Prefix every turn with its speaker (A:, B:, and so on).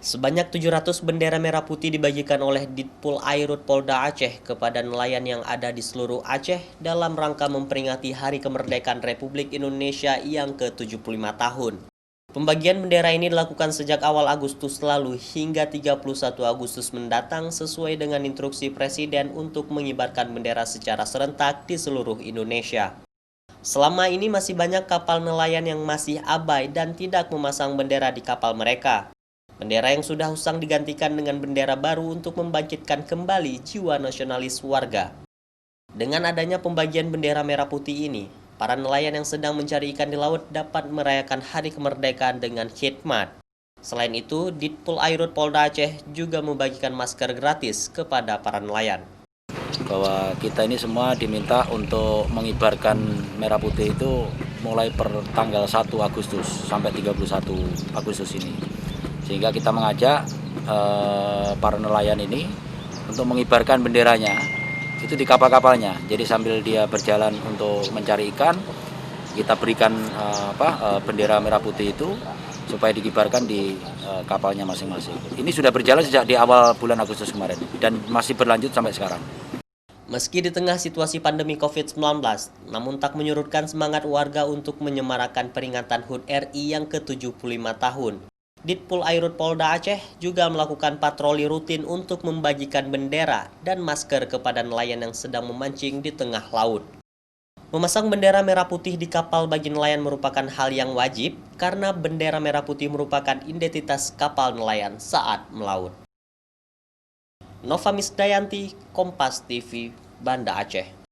A: Sebanyak 700 bendera merah putih dibagikan oleh Ditpol Airut Polda Aceh kepada nelayan yang ada di seluruh Aceh dalam rangka memperingati Hari Kemerdekaan Republik Indonesia yang ke-75 tahun. Pembagian bendera ini dilakukan sejak awal Agustus lalu hingga 31 Agustus mendatang sesuai dengan instruksi Presiden untuk mengibarkan bendera secara serentak di seluruh Indonesia. Selama ini masih banyak kapal nelayan yang masih abai dan tidak memasang bendera di kapal mereka. Bendera yang sudah usang digantikan dengan bendera baru untuk membangkitkan kembali jiwa nasionalis warga. Dengan adanya pembagian bendera merah putih ini, para nelayan yang sedang mencari ikan di laut dapat merayakan Hari Kemerdekaan dengan khidmat. Selain itu, Ditpol Airut Polda Aceh juga membagikan masker gratis kepada para nelayan.
B: Bahwa kita ini semua diminta untuk mengibarkan merah putih itu mulai per tanggal 1 Agustus sampai 31 Agustus ini. Sehingga kita mengajak para nelayan ini untuk mengibarkan benderanya itu di kapal-kapalnya. Jadi sambil dia berjalan untuk mencari ikan, kita berikan bendera merah putih itu supaya dikibarkan di kapalnya masing-masing. Ini sudah berjalan sejak di awal bulan Agustus kemarin dan masih berlanjut sampai sekarang.
A: Meski di tengah situasi pandemi COVID-19, namun tak menyurutkan semangat warga untuk menyemarakan peringatan HUT RI yang ke-75 tahun. Ditpol Airut Polda Aceh juga melakukan patroli rutin untuk membagikan bendera dan masker kepada nelayan yang sedang memancing di tengah laut. Memasang bendera merah putih di kapal bagi nelayan merupakan hal yang wajib karena bendera merah putih merupakan identitas kapal nelayan saat melaut. Nova Misdayanti, Kompas TV, Banda Aceh.